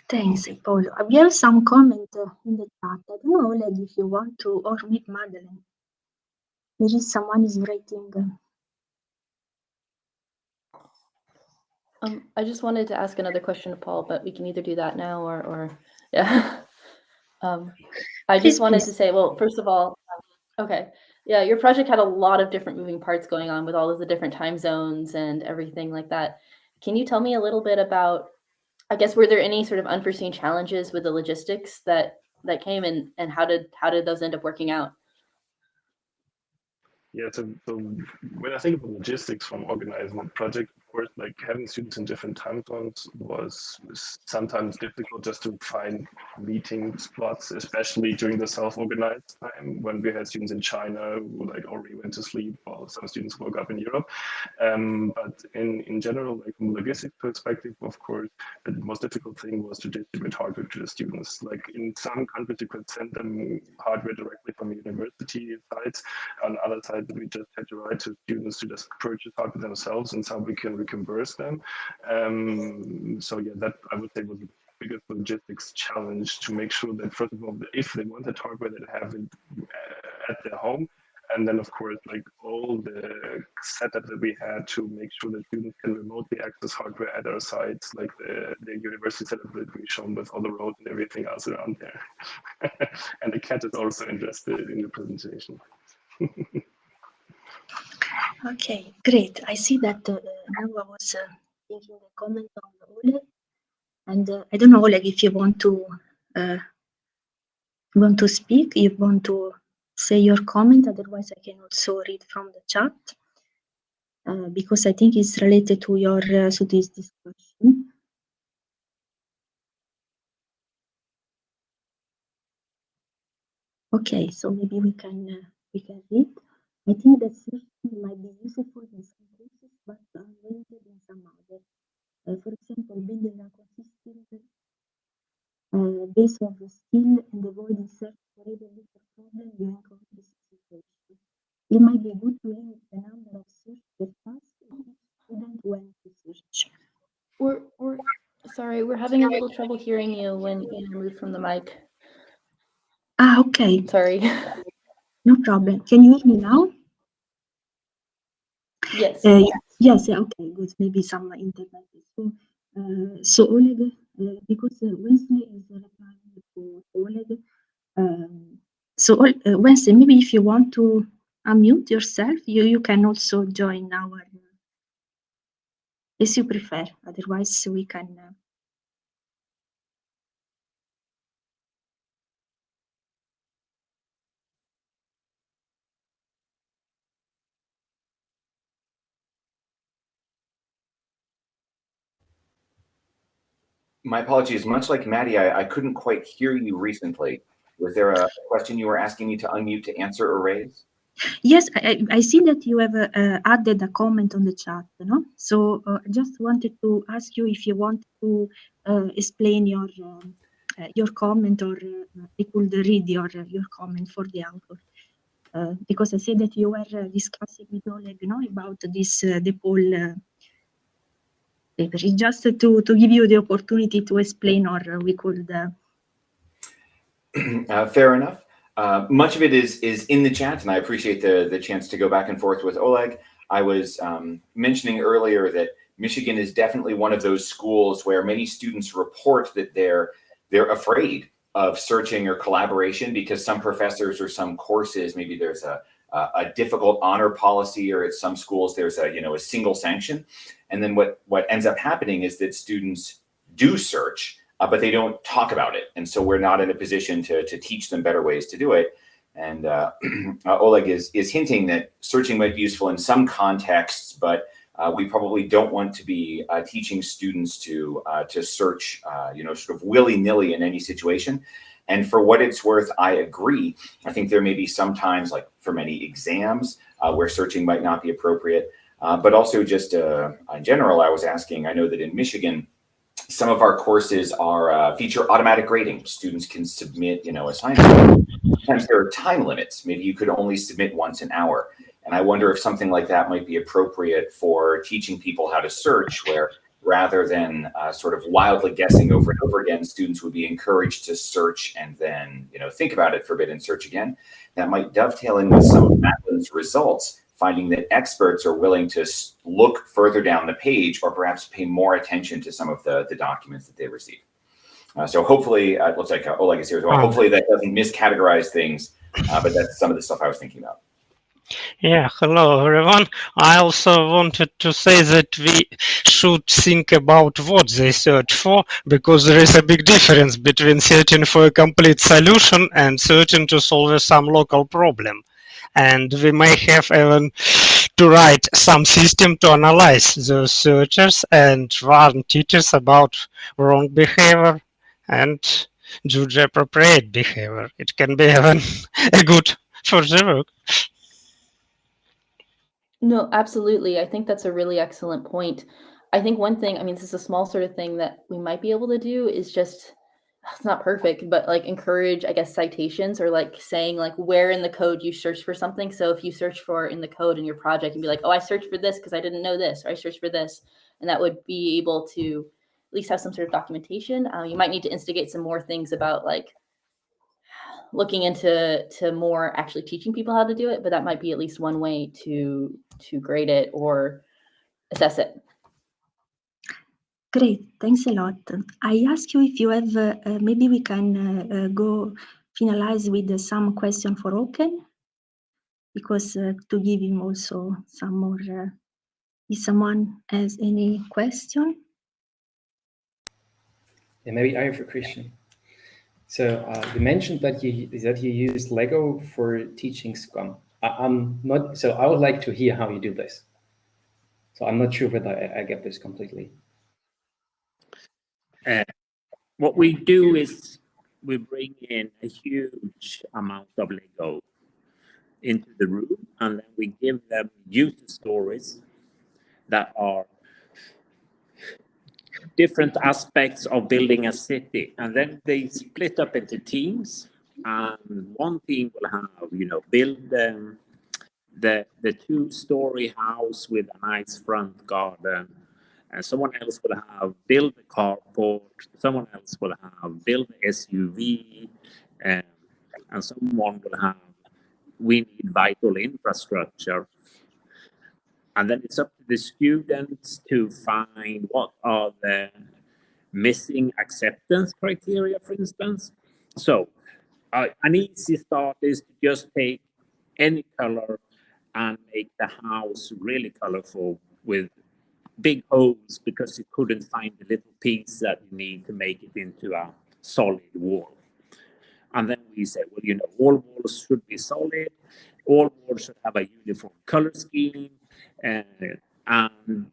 Thanks, Paul. We have some comment in the chat. I don't know, Oleg, if you want to, or maybe Madeleine. There is someone is writing. I just wanted to ask another question to Paul, but we can either do that now or yeah. I just wanted to say, well, first of all, okay, yeah, your project had a lot of different moving parts going on with all of the different time zones and everything like that. Can you tell me a little bit about, I guess, were there any sort of unforeseen challenges with the logistics that came and how did those end up working out? Yeah, so when I think about logistics from organizing a project, of course, like having students in different time zones was sometimes difficult just to find meeting spots, especially during the self-organized time when we had students in China who like already went to sleep while some students woke up in Europe. But in general, like from a logistics perspective, of course, the most difficult thing was to distribute hardware to the students. Like in some countries, you could send them hardware directly from university sites. On other side, we just had to write to students to just purchase hardware themselves, and so we can reimburse them. So yeah, that I would say was the biggest logistics challenge to make sure that first of all, if they wanted hardware, they have it at their home. And then, of course, like all the setup that we had to make sure that students can remotely access hardware at our sites, like the university setup that we've shown with all the roads and everything else around there. And the cat is also interested in the presentation. Okay, great. I see that now I was thinking a comment on Oleg, and I don't know, Oleg, if you want to speak, you want to say your comment. Otherwise, I can also read from the chat because I think it's related to your to this discussion. Okay, so maybe we can read. I think that searching might be useful in some cases, but unlimited in some others. For example, building a consistent base of the skill and avoiding search for every little problem you encounter in this situation. It might be good to limit the number of search per task each student when to search. We're sorry, we're having a little trouble hearing you when you move from the mic. Ah, okay. Sorry. No problem. Can you hear me now? Yes. Yes. Okay. Good. Maybe some internet. So Oleg, because Wednesday is replying to Oleg. Wednesday, maybe if you want to unmute yourself, you can also join our. As you prefer. Otherwise, we can. My apologies. Much like Maddie, I couldn't quite hear you recently. Was there a question you were asking me to unmute to answer or raise? Yes, I see that you have added a comment on the chat, no? So I just wanted to ask you if you want to explain your comment, or I could read your comment for the author. because I said that you were discussing with Oleg, about this the poll paper. It's just to give you the opportunity to explain, or we could. Fair enough. Much of it is in the chat, and I appreciate the chance to go back and forth with Oleg. I was mentioning earlier that Michigan is definitely one of those schools where many students report that they're afraid of searching or collaboration because some professors or some courses, maybe there's a difficult honor policy, or at some schools there's a single sanction. And then what ends up happening is that students do search, but they don't talk about it. And so we're not in a position to teach them better ways to do it. And Oleg is hinting that searching might be useful in some contexts, but we probably don't want to be teaching students to search, sort of willy-nilly in any situation. And for what it's worth, I agree. I think there may be some times, like for many exams, where searching might not be appropriate. But also just in general, I was asking, I know that in Michigan, some of our courses are feature automatic grading. Students can submit, assignments. Sometimes there are time limits. Maybe you could only submit once an hour. And I wonder if something like that might be appropriate for teaching people how to search, where rather than sort of wildly guessing over and over again, students would be encouraged to search and then, think about it for a bit and search again. That might dovetail in with some of Madeline's results, finding that experts are willing to look further down the page or perhaps pay more attention to some of the documents that they receive. So hopefully, it looks like Oleg is here as well. Hopefully that doesn't miscategorize things, but that's some of the stuff I was thinking about. Yeah, hello everyone. I also wanted to say that we should think about what they search for, because there is a big difference between searching for a complete solution and searching to solve some local problem. And we may have even to write some system to analyze those searchers and warn teachers about wrong behavior and judge appropriate behavior. It can be even a good for the work. No, absolutely. I think that's a really excellent point. I think one thing, this is a small sort of thing that we might be able to do is just, it's not perfect, but like encourage, I guess, citations, or like saying like where in the code you search for something. So if you search for in the code in your project and be like, oh, I searched for this because I didn't know this, or I searched for this, and that would be able to at least have some sort of documentation. You might need to instigate some more things about like looking into more actually teaching people how to do it, but that might be at least one way to grade it or assess it. Great, thanks a lot. I ask you if you have, maybe we can go finalize with some question for Oken, because to give him also some more, if someone has any question. Yeah, maybe I have a question. So you mentioned that you use Lego for teaching Scrum. I'm not, so I would like to hear how you do this. So I'm not sure whether I get this completely. What we do is we bring in a huge amount of Lego into the room, and then we give them user stories that are different aspects of building a city, and then they split up into teams, and one team will have, build the two-story house with a nice front garden, and someone else will have build a carport, someone else will have build an SUV, and someone will have, we need vital infrastructure. And then it's up to the students to find what are the missing acceptance criteria, for instance. So an easy start is to just take any color and make the house really colorful with big holes, because you couldn't find the little piece that you need to make it into a solid wall. And then we say, well, all walls should be solid, all walls should have a uniform color scheme, and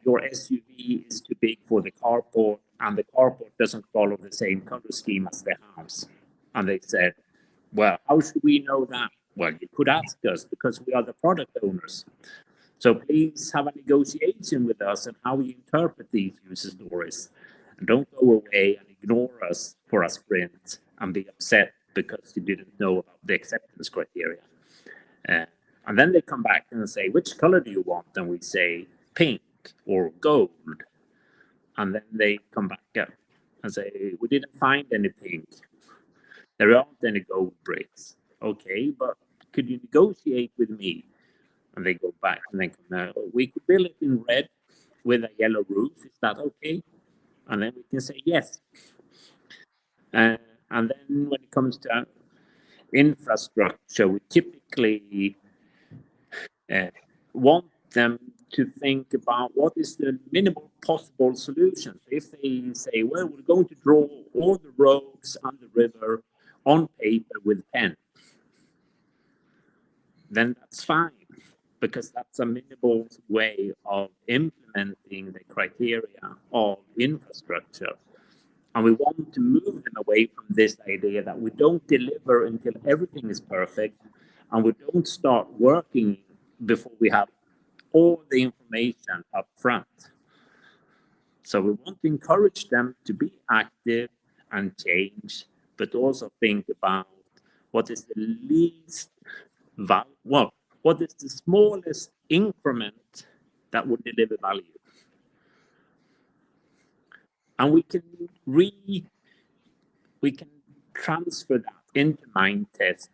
your SUV is too big for the carport, and the carport doesn't follow the same color scheme as the house. And they said, well, how should we know that? Well, you could ask us, because we are the product owners. So please have a negotiation with us on how we interpret these user stories. And don't go away and ignore us for a sprint and be upset because you didn't know about the acceptance criteria. And then they come back and say, which color do you want? And we say pink or gold. And then they come back up and say, we didn't find any pink. There aren't any gold bricks. Okay, but could you negotiate with me? And they go back and they come, we could build it in red with a yellow roof. Is that okay? And then we can say yes. And then when it comes to infrastructure, we typically want them to think about what is the minimal possible solution. If they say, well, we're going to draw all the roads on the river on paper with pen, then that's fine, because that's a minimal way of implementing the criteria of infrastructure. And we want to move them away from this idea that we don't deliver until everything is perfect, and we don't start working before we have all the information up front. So we want to encourage them to be active and change, but also think about what is the least what is the smallest increment that would deliver value. And we can transfer that into mind test.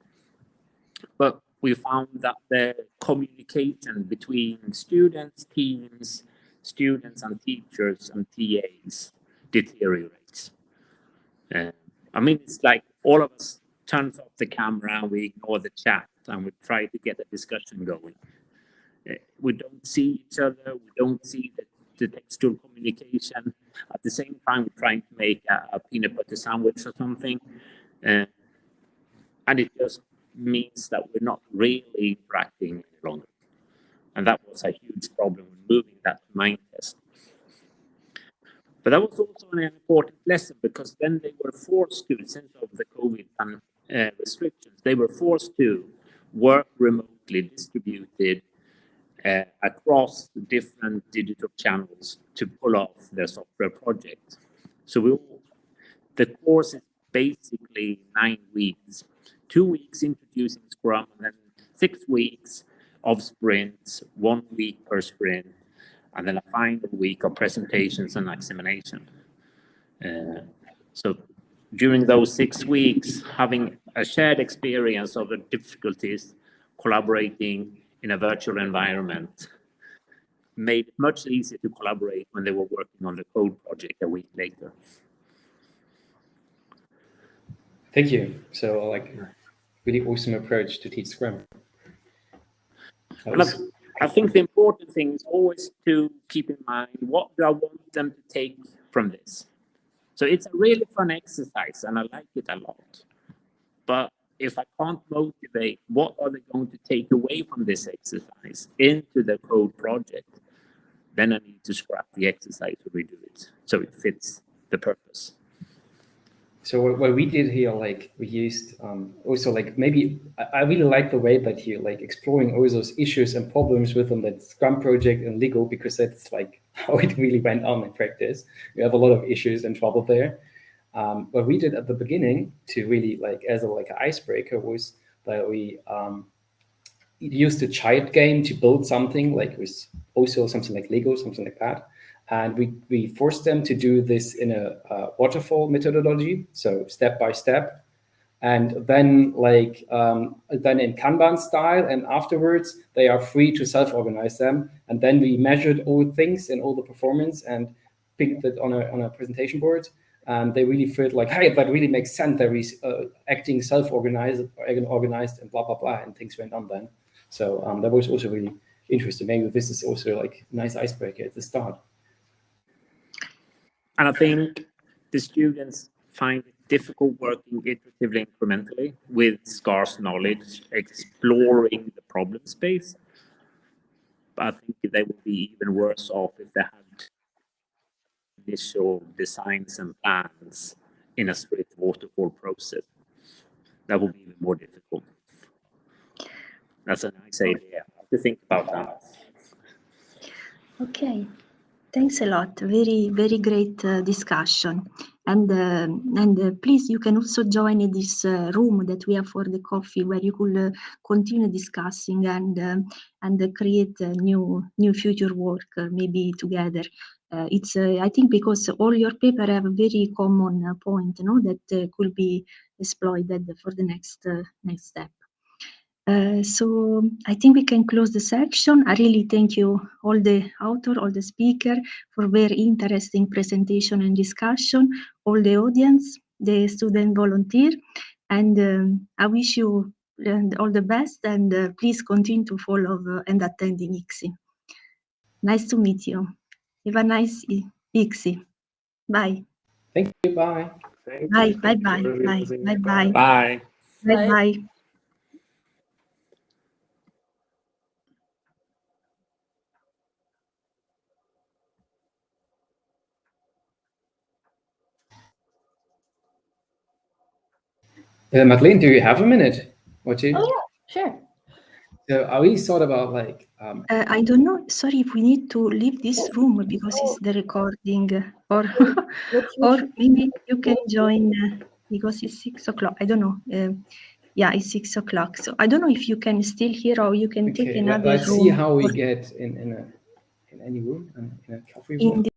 But we found that the communication between students, teams, students and teachers and TAs deteriorates. I mean, it's like all of us turns off the camera and we ignore the chat and we try to get a discussion going. We don't see each other, we don't see the textual communication. At the same time, we're trying to make a peanut butter sandwich or something. And it just means that we're not really interacting any longer. And that was a huge problem when moving that to mind test. But that was also an important lesson, because then they were forced to, since of the COVID restrictions, they were forced to work remotely, distributed across different digital channels to pull off their software project. So the course is basically 9 weeks, 2 weeks introducing Scrum, and then 6 weeks of sprints, 1 week per sprint, and then a final week of presentations and examination. So during those 6 weeks, having a shared experience of the difficulties collaborating in a virtual environment made it much easier to collaborate when they were working on the code project a week later. Thank you. So, like, really awesome approach to teach Scrum. I think the important thing is always to keep in mind, what do I want them to take from this? So it's a really fun exercise and I like it a lot. But if I can't motivate, what are they going to take away from this exercise into the code project? Then I need to scrap the exercise to redo it so it fits the purpose. So what we did here, like we used also like maybe I really like the way that you like exploring all those issues and problems within that Scrum project and Lego, because that's like how it really went on in practice. We have a lot of issues and trouble there. What we did at the beginning to really like as an icebreaker was that we used a child game to build something like with also something like Lego, something like that. And we forced them to do this in a waterfall methodology, so step by step, and then then in Kanban style. And afterwards, they are free to self-organize them. And then we measured all things and all the performance and picked it on a presentation board. And they really felt like, hey, that really makes sense. That we acting self-organized, organized, and blah blah blah, and things went on then. So that was also really interesting. Maybe this is also like a nice icebreaker at the start. And I think the students find it difficult working iteratively incrementally with scarce knowledge, exploring the problem space. But I think they would be even worse off if they had initial designs and plans in a strict waterfall process. That would be even more difficult. That's a nice idea. I have to think about that. Okay. Thanks a lot. Very, very great discussion. And please, you can also join in this room that we have for the coffee, where you could continue discussing and create new future work, maybe together. It's I think because all your paper have a very common point, that could be exploited for the next step. So I think we can close the section. I really thank you, all the author, all the speaker, for very interesting presentation and discussion, all the audience, the student volunteer, and I wish you all the best, and please continue to follow and attend in ICSI. Nice to meet you. Have a nice ICSI. Bye. Thank you. Bye. Bye. Bye. Bye. Bye. Bye. Bye. Bye. Bye. Bye. Madeleine, do you have a minute or two? Oh yeah, sure. So are we sort about like I don't know. Sorry, if we need to leave this room because it's the recording, or or maybe you can join because it's 6 o'clock. I don't know. Yeah, it's 6 o'clock. So I don't know if you can still hear or you can take okay, another let's room. see how we get in any room, in a coffee room.